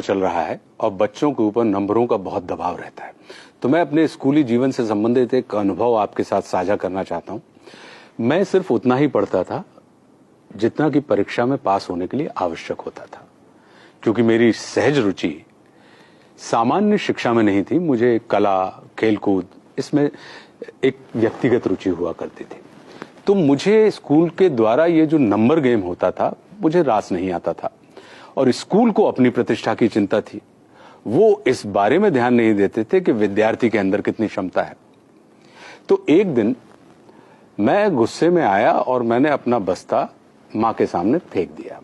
दौर चल रहा है और बच्चों के ऊपर नंबरों का बहुत दबाव रहता है, तो मैं अपने स्कूली जीवन से संबंधित एक अनुभव आपके साथ साझा करना चाहता हूं। मैं सिर्फ उतना ही पढ़ता था जितना कि परीक्षा में पास होने के लिए आवश्यक होता था, क्योंकि मेरी सहज रुचि सामान्य शिक्षा में नहीं थी। मुझे कला, खेलकूद, इसमें एक व्यक्तिगत रुचि हुआ करती थी। तो मुझे स्कूल के द्वारा ये जो नंबर गेम होता था, मुझे रास नहीं आता था। और स्कूल को अपनी प्रतिष्ठा की चिंता थी। वो इस बारे में ध्यान नहीं देते थे कि विद्यार्थी के अंदर कितनी क्षमता है। तो एक दिन मैं गुस्से में आया और मैंने अपना बस्ता मां के सामने फेंक दिया।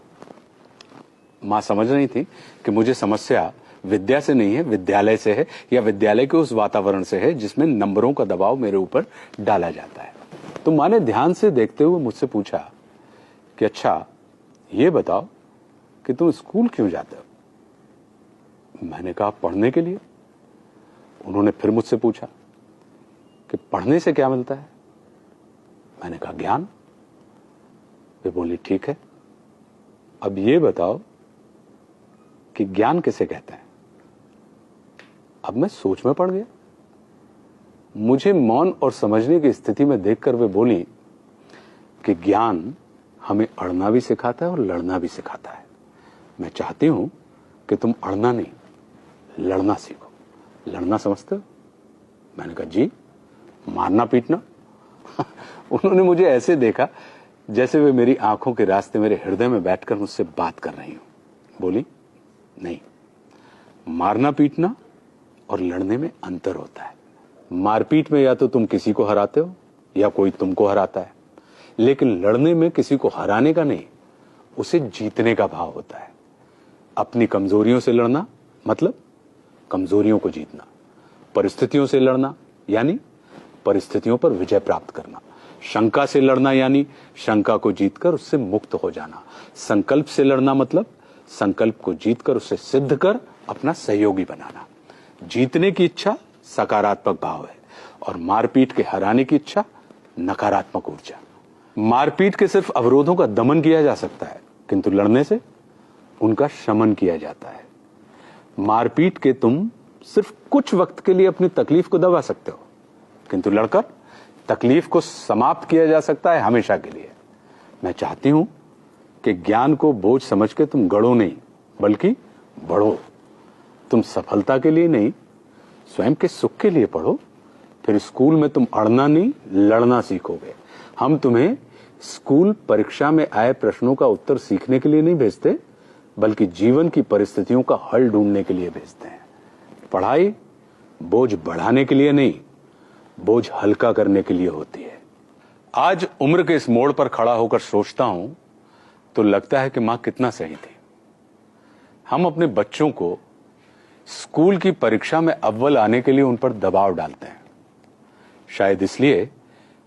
मां समझ रही थी कि मुझे समस्या विद्या से नहीं है, विद्यालय से है, या विद्यालय के उस वातावरण से है जिसमें नंबरों का दबाव मेरे ऊपर डाला जाता है। तो मां ने ध्यान से देखते हुए मुझसे पूछा कि अच्छा, ये बताओ कि तुम स्कूल क्यों जाते हो? मैंने कहा, पढ़ने के लिए। उन्होंने फिर मुझसे पूछा कि पढ़ने से क्या मिलता है? मैंने कहा, ज्ञान। वे बोली, ठीक है, अब ये बताओ कि ज्ञान किसे कहते हैं? अब मैं सोच में पड़ गया। मुझे मौन और समझने की स्थिति में देखकर वे बोली कि ज्ञान हमें अड़ना भी सिखाता है और लड़ना भी सिखाता है। मैं चाहती हूं कि तुम अड़ना नहीं, लड़ना सीखो। लड़ना समझते हो? मैंने कहा, जी। मारना पीटना? उन्होंने मुझे ऐसे देखा जैसे वे मेरी आंखों के रास्ते मेरे हृदय में बैठकर मुझसे बात कर रही हो। बोली, नहीं, मारना पीटना और लड़ने में अंतर होता है। मारपीट में या तो तुम किसी को हराते हो या कोई तुमको हराता है, लेकिन लड़ने में किसी को हराने का नहीं, उसे जीतने का भाव होता है। अपनी कमजोरियों से लड़ना मतलब कमजोरियों को जीतना। परिस्थितियों से लड़ना यानी परिस्थितियों पर विजय प्राप्त करना। शंका से लड़ना यानी शंका को जीतकर उससे मुक्त हो जाना। संकल्प से लड़ना मतलब संकल्प को जीतकर उसे सिद्ध कर अपना सहयोगी बनाना। जीतने की इच्छा सकारात्मक भाव है और मारपीट के हराने की इच्छा नकारात्मक ऊर्जा। मारपीट के सिर्फ अवरोधों का दमन किया जा सकता है, किंतु लड़ने से उनका शमन किया जाता है। मारपीट के तुम सिर्फ कुछ वक्त के लिए अपनी तकलीफ को दबा सकते हो, किंतु लड़कर तकलीफ को समाप्त किया जा सकता है हमेशा के लिए। मैं चाहती हूं कि ज्ञान को बोझ समझ के तुम गढ़ो नहीं, बल्कि बढ़ो। तुम सफलता के लिए नहीं, स्वयं के सुख के लिए पढ़ो। फिर स्कूल में तुम अड़ना नहीं, लड़ना सीखोगे। हम तुम्हें स्कूल परीक्षा में आए प्रश्नों का उत्तर सीखने के लिए नहीं भेजते, बल्कि जीवन की परिस्थितियों का हल ढूंढने के लिए भेजते हैं। पढ़ाई बोझ बढ़ाने के लिए नहीं, बोझ हल्का करने के लिए होती है। आज उम्र के इस मोड़ पर खड़ा होकर सोचता हूं तो लगता है कि मां कितना सही थी। हम अपने बच्चों को स्कूल की परीक्षा में अव्वल आने के लिए उन पर दबाव डालते हैं। शायद इसलिए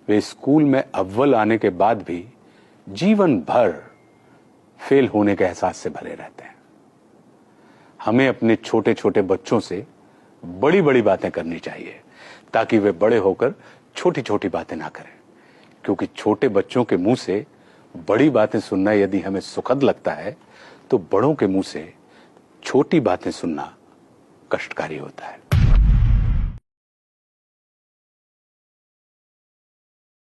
वे स्कूल में अव्वल आने के बाद भी जीवन भर फेल होने के एहसास से भरे रहते हैं। हमें अपने छोटे छोटे बच्चों से बड़ी बड़ी बातें करनी चाहिए, ताकि वे बड़े होकर छोटी छोटी बातें ना करें। क्योंकि छोटे बच्चों के मुंह से बड़ी बातें सुनना यदि हमें सुखद लगता है, तो बड़ों के मुंह से छोटी बातें सुनना कष्टकारी होता है।